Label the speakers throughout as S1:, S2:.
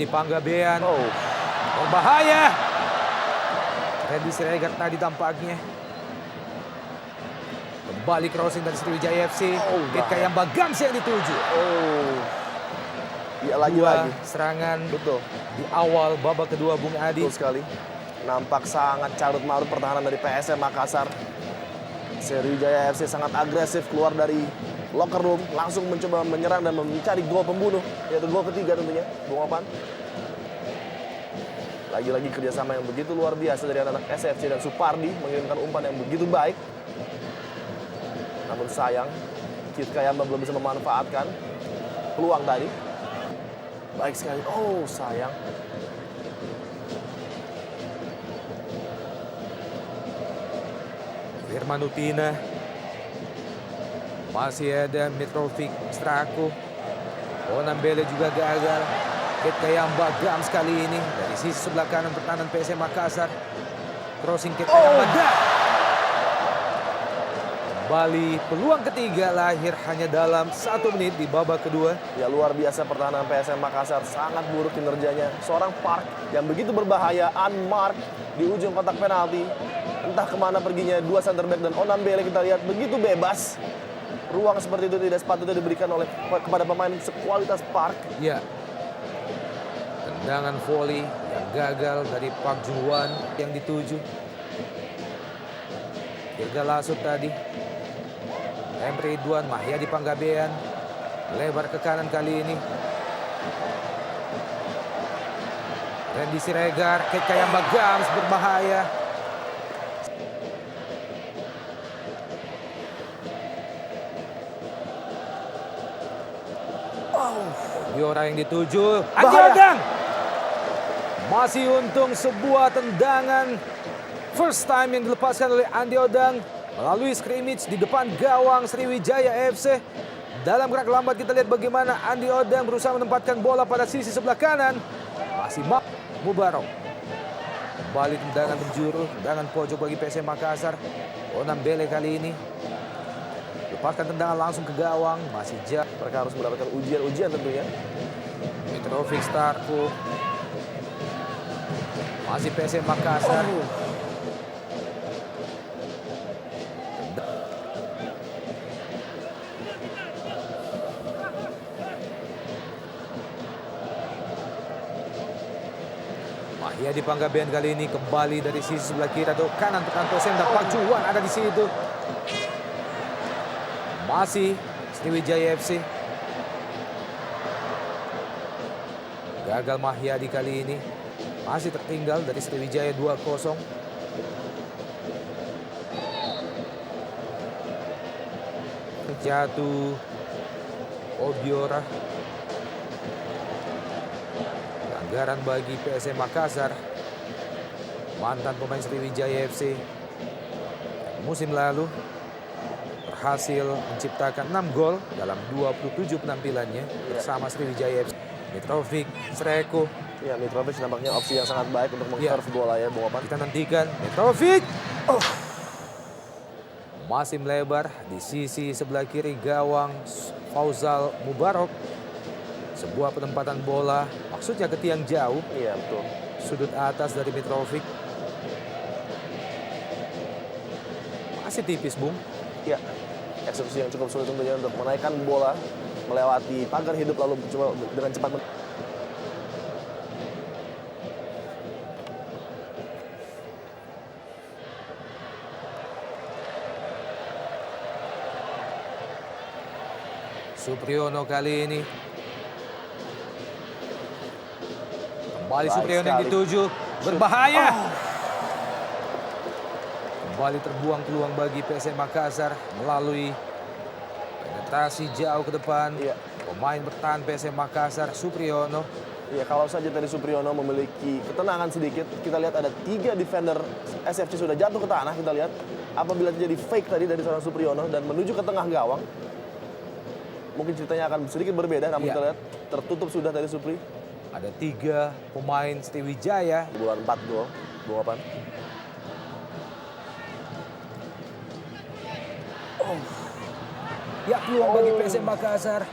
S1: Ini Panggabean.
S2: Oh,
S1: Berbahaya. Randy Siregar tadi tampaknya. Kembali crossing dari Sriwijaya FC.
S2: bahaya.
S1: Yang Bagams yang dituju.
S2: oh. Ya
S1: Dua
S2: lagi-lagi.
S1: serangan
S2: Betul.
S1: di awal babak kedua Bung Adi.
S2: Betul sekali. Nampak sangat carut-marut pertahanan dari PSM Makassar. Sriwijaya FC sangat agresif keluar dari locker room, langsung mencoba menyerang dan mencari gol pembunuh, yaitu gol ketiga tentunya, Bung Opan. Lagi-lagi kerjasama yang begitu luar biasa dari anak SFC dan Supardi mengirimkan umpan yang begitu baik. Namun sayang, Kit Kayamba belum bisa memanfaatkan peluang tadi. Baik sekali, oh sayang.
S1: Firman Utina. Masih ada Mitrovic Strako. Onambele juga gagal. Kayamba Gams kali ini dari sisi sebelah kanan pertahanan PSM Makassar. Crossing Kayamba. Kembali peluang ketiga lahir hanya dalam 1 menit di babak kedua.
S2: Ya luar biasa pertahanan PSM Makassar, sangat buruk kinerjanya. Seorang Park yang begitu berbahaya, unmarked di ujung kotak penalti. Entah kemana perginya dua center back dan Onambele kita lihat begitu bebas. Ruang seperti itu tidak sepatutnya diberikan kepada pemain sekualitas Park.
S1: Ya. Tendangan volley yang gagal dari Park Juwan yang dituju. Dirga Lasut tadi. Emre Ridwan, Mahyadi Panggabean. Lebar ke kanan kali ini. Randy Siregar, Kayamba Gams berbahaya. Biora yang dituju. Andi Odang. Masih untung sebuah tendangan first time yang dilepaskan oleh Andi Odang melalui scrimmage di depan gawang Sriwijaya FC. Dalam gerak lambat kita lihat bagaimana Andi Odang berusaha menempatkan bola pada sisi sebelah kanan. Masih Mubarok. Kembali tendangan penjuru, tendangan pojok bagi PSM Makassar. Onambele kali ini. Lepaskan tendangan langsung ke gawang, masih jauh.
S2: Mereka harus mendapatkan ujian-ujian tentunya.
S1: Mitrovic Starko. Masih PSM Makassar. Mahyadi Panggabean kali ini kembali dari sisi sebelah kiri atau kanan pertahanan PSM dan Pak Juwan ada di situ. Masih Sriwijaya FC. Gagal Mahyadi kali ini. Masih tertinggal dari Sriwijaya 2-0. Jatuh Obiora. Pelanggaran bagi PSM Makassar. Mantan pemain Sriwijaya FC. Musim lalu berhasil menciptakan 6 gol dalam 27 penampilannya bersama Sriwijaya FC. Mitrovic Streko.
S2: Ya, Mitrovic nampaknya opsi yang sangat baik untuk meng-serve bola ya, Bung Opan.
S1: Kita nantikan Mitrovic. Masih melebar di sisi sebelah kiri gawang Fauzal Mubarok. Sebuah penempatan bola, maksudnya ke tiang jauh.
S2: Iya, betul.
S1: Sudut atas dari Mitrovic. Masih tipis, Bung.
S2: Ya, eksekusi yang cukup sulit tentunya untuk menaikkan bola melewati pagar hidup lalu coba dengan cepat.
S1: Supriyono kali ini. Kembali
S2: Baik
S1: Supriyono yang
S2: sekali.
S1: dituju. Berbahaya. Kembali terbuang peluang bagi PSM Makassar melalui penetrasi jauh ke depan.
S2: Iya.
S1: Pemain bertahan PSM Makassar, Supriyono.
S2: Ya, kalau saja tadi Supriyono memiliki ketenangan sedikit, kita lihat ada 3 defender SFC sudah jatuh ke tanah, kita lihat. Apabila terjadi fake tadi dari seorang Supriyono dan menuju ke tengah gawang, mungkin ceritanya akan sedikit berbeda, namun kita lihat tertutup sudah dari Supri.
S1: Ada 3 pemain Sriwijaya.
S2: Bulan 4 gol, Bung Opan.
S1: Ya, peluang bagi PSM Makassar.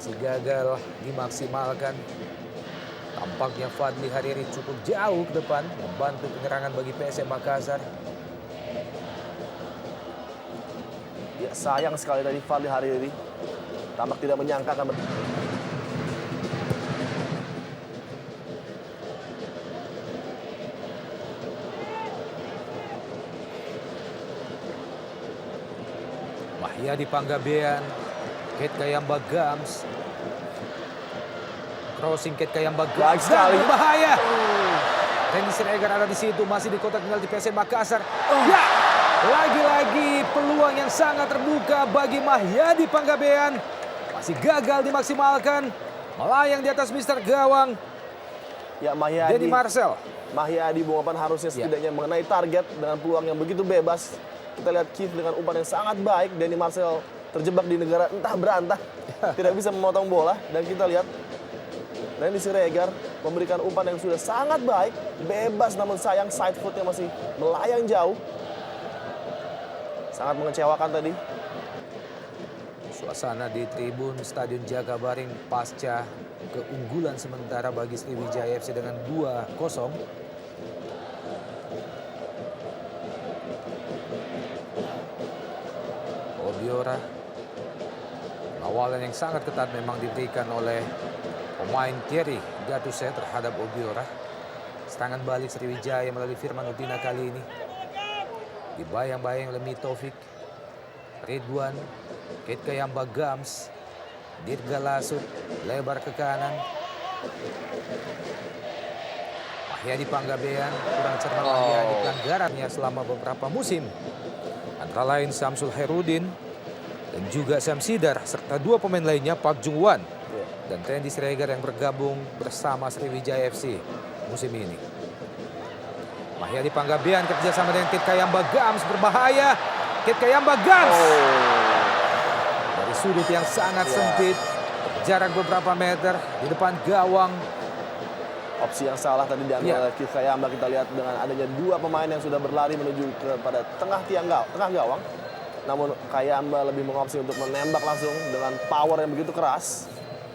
S1: masih gagal dimaksimalkan. Tampaknya Fadli Hariri cukup jauh ke depan membantu penyerangan bagi PSM Makassar.
S2: Ya, sayang sekali tadi Fadli Hariri. Tampak tidak menyangka kan.
S1: Mahyadi Panggabean, Ket Kayamba Gams. Crossing Ket Kayamba
S2: Baik
S1: Gams.
S2: sekali.
S1: Dan berbahaya. Randy Siregar ada di situ, masih di kotak penalti PSM Makassar. Ya, lagi-lagi peluang yang sangat terbuka bagi Mahyadi Panggabean. Masih gagal dimaksimalkan. Melayang di atas Mister Gawang,
S2: Ya, Mahyadi.
S1: Denny Marcel.
S2: Mahyadi Bungapan harusnya setidaknya mengenai target dengan peluang yang begitu bebas. Kita lihat Keith dengan umpan yang sangat baik. Denny Marcel terjebak di negara entah berantah. Tidak bisa memotong bola. Dan kita lihat Randy Siregar memberikan umpan yang sudah sangat baik. Bebas namun sayang side footnya masih melayang jauh. Sangat mengecewakan tadi.
S1: Suasana di tribun Stadion Jakabaring pasca keunggulan sementara bagi Sriwijaya FC dengan 2-0. Obiora. Awalan yang sangat ketat memang diberikan oleh pemain Thierry Gattuso terhadap Obiora. Serangan balik Sriwijaya melalui Firman Utina kali ini dibayang-bayang oleh Mitovic, Ridwan, Ket Kayamba Gams, Dirga Lasut, lebar ke kanan. Mahyadi Panggabean, kurang cermat Mahyadi pelanggarannya selama beberapa musim. Antara lain Samsul Herudin dan juga Sam Sidar, serta dua pemain lainnya Park Jung Wan dan Randy Siregar yang bergabung bersama Sriwijaya FC musim ini. Mahyadi Panggabean kerjasama dengan Ket Kayamba Gams, berbahaya. Ket Kayamba Gams dari sudut yang sangat sempit, jarak beberapa meter di depan gawang.
S2: Opsi yang salah tadi diambil oleh Keith Kayamba. Kita lihat dengan adanya dua pemain yang sudah berlari menuju kepada tengah gawang. Namun Kayamba lebih mengopsi untuk menembak langsung dengan power yang begitu keras.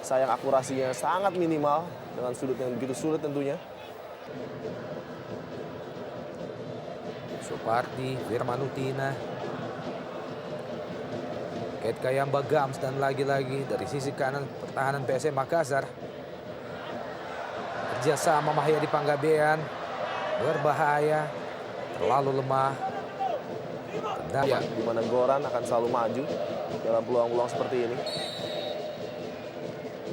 S2: Sayang akurasinya sangat minimal dengan sudut yang begitu sulit tentunya.
S1: Supardi, Firman Utina, Ket Kayamba Gams, dan lagi-lagi dari sisi kanan pertahanan PSM Makassar. Kerjasama Mahyadi Panggabean, berbahaya, terlalu lemah.
S2: Di mana Goran akan selalu maju dalam peluang-peluang seperti ini.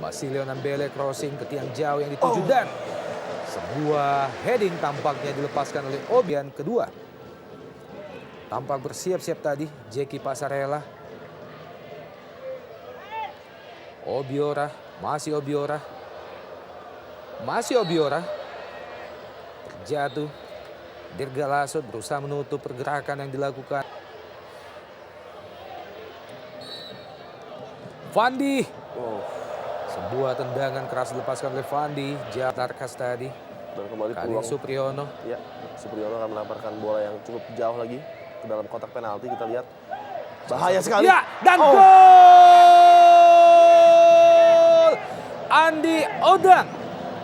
S1: Basilio Nambele crossing ke tiang jauh yang dituju dan sebuah heading tampaknya dilepaskan oleh Obian kedua. Tampak bersiap-siap tadi Jeki Pasarela. Obiora, masih Obiora. Masih Obiora. Terjatuh. Dirga Lasut berusaha menutup pergerakan yang dilakukan. Fandi. Sebuah tendangan keras dilepaskan oleh Fandi. Jauh Tarkas tadi.
S2: Dan kembali
S1: Kali
S2: peluang.
S1: Supriyono.
S2: Ya, Supriyono akan melemparkan bola yang cukup jauh lagi ke dalam kotak penalti. Kita lihat. Bahaya sekali.
S1: Ya, dan gol! Andi Odang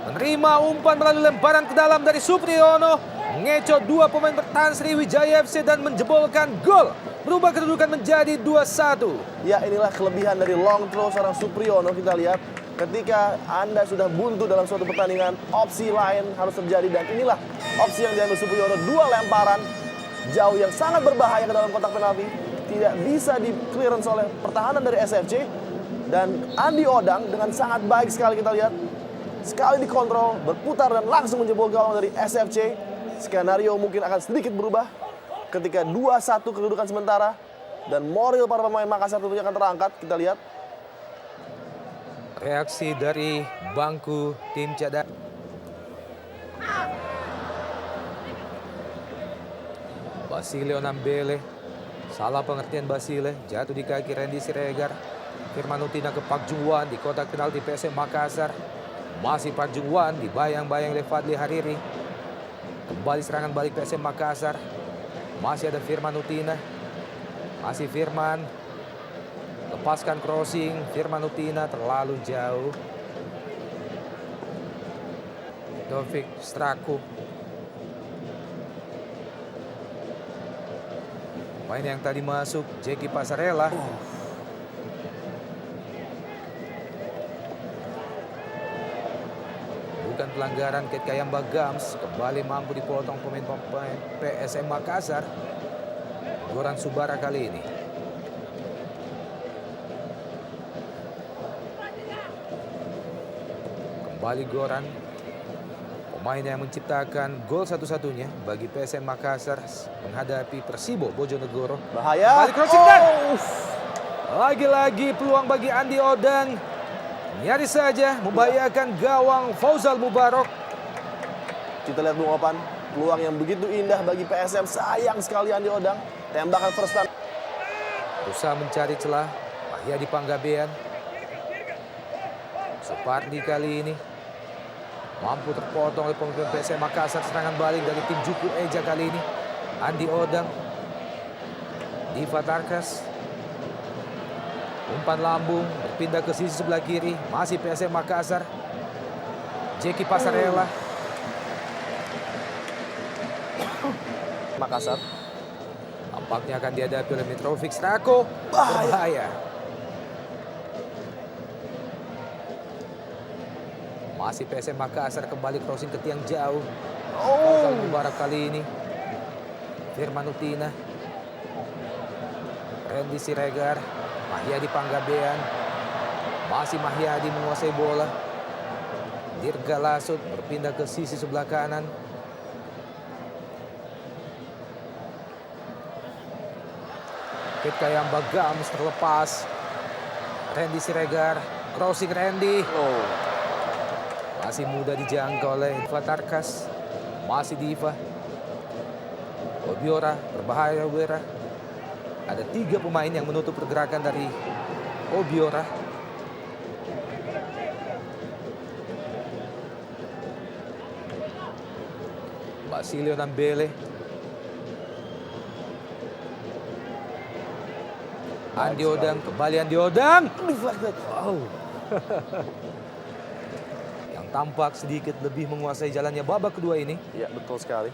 S1: menerima umpan melalui lemparan ke dalam dari Supriyono. Ngecot dua pemain bertahan Sriwijaya FC dan menjebolkan gol. Berubah kedudukan menjadi 2-1.
S2: Ya, inilah kelebihan dari long throw seorang Supriyono. Kita lihat ketika Anda sudah buntu dalam suatu pertandingan, opsi lain harus terjadi. Dan inilah opsi yang diambil Supriyono. Dua lemparan jauh yang sangat berbahaya ke dalam kotak penalti. Tidak bisa di clearance oleh pertahanan dari SFC. Dan Andi Odang dengan sangat baik sekali kita lihat. Sekali dikontrol, berputar dan langsung menjebol gawang dari SFC. Skenario mungkin akan sedikit berubah ketika 2-1 kedudukan sementara. Dan moral para pemain Makassar tentunya akan terangkat. Kita lihat.
S1: Reaksi dari bangku tim cadangan. Basilio Nambele. Salah pengertian Basile. Jatuh di kaki Randy Siregar. Firman Utina ke Park Jung Wan di kotak penalti PSM Makassar. Masih Park Jung Wan dibayang-bayang oleh Fadli Hariri. Kembali serangan balik PSM Makassar. Masih ada Firman Utina. Masih Firman. lepaskan crossing, Firman Utina terlalu jauh. Taufik Strako. Pemain yang tadi masuk, Jeki Pasarela. Bukan pelanggaran, Kate Kayamba Gams kembali mampu dipotong pemain-pemain PSM Makassar. Goran Subara kali ini. Kembali Goran. Pemain yang menciptakan gol satu-satunya bagi PSM Makassar menghadapi Persibo Bojonegoro.
S2: Bahaya.
S1: Balik crossing dan lagi-lagi peluang bagi Andi Odang. Nyaris saja membahayakan gawang Fauzal Mubarok.
S2: Kita lihat Bung Opan, peluang yang begitu indah bagi PSM. Sayang sekali Andi Odang. Tembakan first time.
S1: Berusaha mencari celah. Mahyadi Panggabean. Supardi kali ini mampu terpotong oleh pemain PSM Makassar. Serangan balik dari tim Juku Eja kali ini. Andi Odang. Diva Tarkas. Umpan lambung berpindah ke sisi sebelah kiri. Masih PSM Makassar. Jeki Pasarela.
S2: Makassar.
S1: Tampaknya akan dihadapi oleh Mitrovic Strako. Berbahaya. Masih PSM Makassar kembali crossing ke tiang jauh. Fauzal Mubarak kali ini. Firman Utina. Randy Siregar. Mahyadi Panggabean. Masih Mahyadi menguasai bola. Dirga Lasut berpindah ke sisi sebelah kanan. Kate Kayamba Gams terlepas. Randy Siregar. Crossing Randy. Masih mudah dijangkau oleh Diva Tarkas. Masih Diva. Obiora berbahaya Obiora. Ada 3 pemain yang menutup pergerakan dari Obiora. Basilio Nambele. Andi Odang, kembali Andi Odang. Wow. Tampak sedikit lebih menguasai jalannya babak kedua ini.
S2: Ya, betul sekali.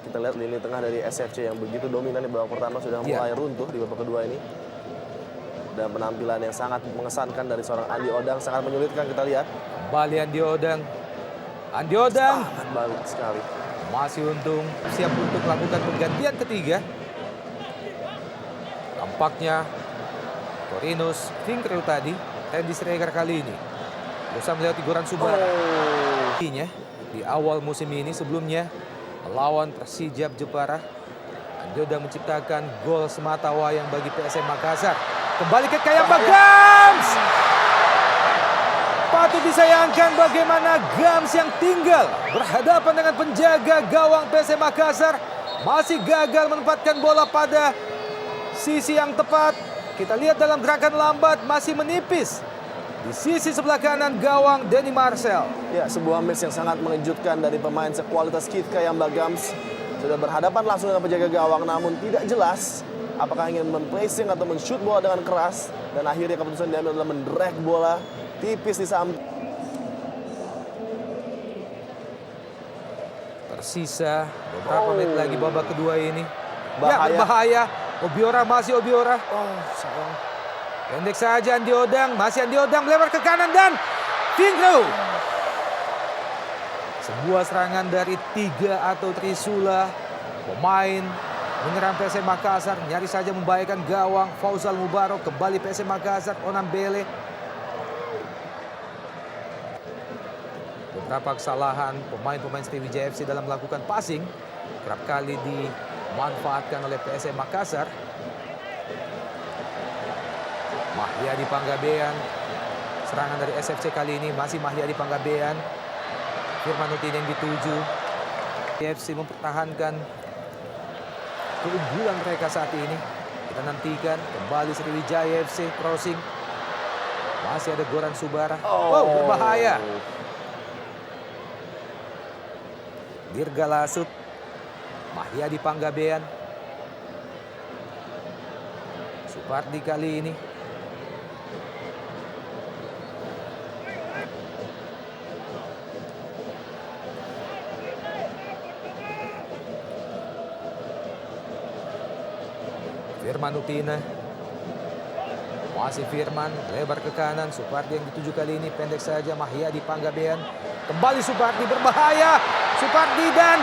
S2: Kita lihat lini tengah dari SFC yang begitu dominan di babak pertama sudah mulai runtuh di babak kedua ini. Dan penampilan yang sangat mengesankan dari seorang Andi Odang sangat menyulitkan kita lihat.
S1: Kembali Andi Odang. Andi Odang.
S2: Sangat bagus sekali.
S1: Masih untung, siap untuk melakukan penggantian ketiga. Tampaknya Corinus Finkrew tadi, Randy Siregar kali ini berusaha melewati Goran Subara. Di awal musim ini sebelumnya melawan Persijap Jepara. Andi Odang menciptakan gol semata wayang bagi PSM Makassar. Kembali ke Kayamba Gams. Patut disayangkan bagaimana Gams yang tinggal berhadapan dengan penjaga gawang PSM Makassar. Masih gagal menempatkan bola pada sisi yang tepat. Kita lihat dalam gerakan lambat masih menipis. Di sisi sebelah kanan gawang Denny Marcel.
S2: Ya, sebuah match yang sangat mengejutkan dari pemain sekualitas Kate Kayamba Gams. Sudah berhadapan langsung dengan penjaga gawang namun tidak jelas apakah ingin mempressing atau men-shoot bola dengan keras. Dan akhirnya keputusan diambil adalah mendrag bola tipis di samping.
S1: Tersisa beberapa menit lagi babak kedua ini.
S2: Bahaya.
S1: Ya, berbahaya. Obiora masih Obiora.
S2: Sayang.
S1: Pendek saja Andi Odang, masih Andi Odang melempar ke kanan dan Finkrew. Sebuah serangan dari 3 atau Trisula. Pemain menyerang PSM Makassar, nyaris saja membahayakan gawang Fauzal Mubarok. Kembali PSM Makassar, Onambele. Beberapa kesalahan pemain-pemain Sriwijaya FC dalam melakukan passing kerap kali dimanfaatkan oleh PSM Makassar. Mahyadi Panggabean. Serangan dari SFC kali ini masih Mahyadi Panggabean. Firman Utina yang dituju. FC mempertahankan keunggulan mereka saat ini. Kita nantikan kembali Sriwijaya FC crossing. Masih ada Goran Subara. Wow, berbahaya. Dirga Lasut. Mahyadi Panggabean. Supardi kali ini. Firman Utina. Masih Firman, lebar ke kanan. Supardi yang dituju kali ini pendek saja. Mahyadi Panggabean. Kembali Supardi, berbahaya. Supardi dan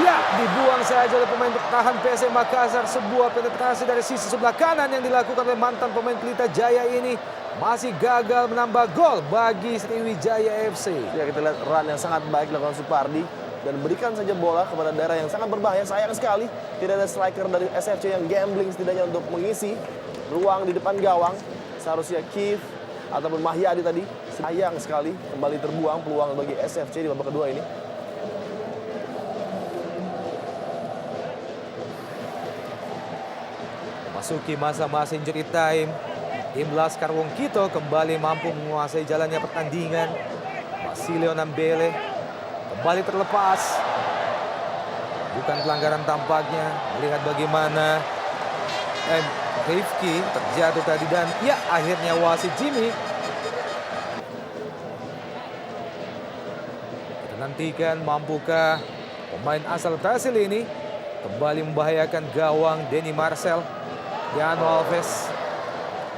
S1: ya, dibuang saja oleh pemain bertahan PSM Makassar. Sebuah penetrasi dari sisi sebelah kanan yang dilakukan oleh mantan pemain Pelita Jaya ini masih gagal menambah gol bagi Sriwijaya FC.
S2: Ya, kita lihat run yang sangat baik dilakukan Supardi dan berikan saja bola kepada daerah yang sangat berbahaya. Sayang sekali tidak ada striker dari SFC yang gambling setidaknya untuk mengisi ruang di depan gawang. Seharusnya Kif ataupun Mahyadi tadi. Sayang sekali kembali terbuang peluang bagi SFC di babak kedua ini.
S1: Masuki masa-masa injury time, tim Laskar Wong Kito kembali mampu menguasai jalannya pertandingan. Basilio Nambele kembali terlepas. Bukan pelanggaran tampaknya. Melihat bagaimana Rifki terjatuh tadi dan ya akhirnya wasit Jimmy. Kita nantikan mampukah pemain asal Brasil ini kembali membahayakan gawang Denny Marcel. Yano Alves.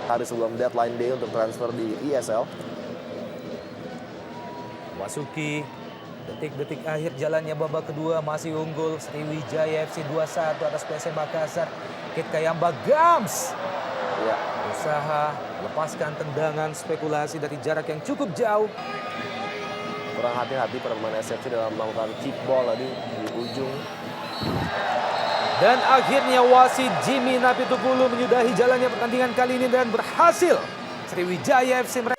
S2: Hari sebelum deadline day untuk transfer di ESL.
S1: Masuki detik-detik akhir jalannya babak kedua masih unggul Sriwijaya FC 2-1 atas PSM Makassar. Kit Kayamba Gams.
S2: Ya.
S1: Usaha lepaskan tendangan spekulasi dari jarak yang cukup jauh.
S2: Kurang hati-hati para pemain SFC dalam melakukan kick ball tadi di ujung.
S1: Dan akhirnya wasit Jimmy Napitukulu menyudahi jalannya pertandingan kali ini dan berhasil Sriwijaya FC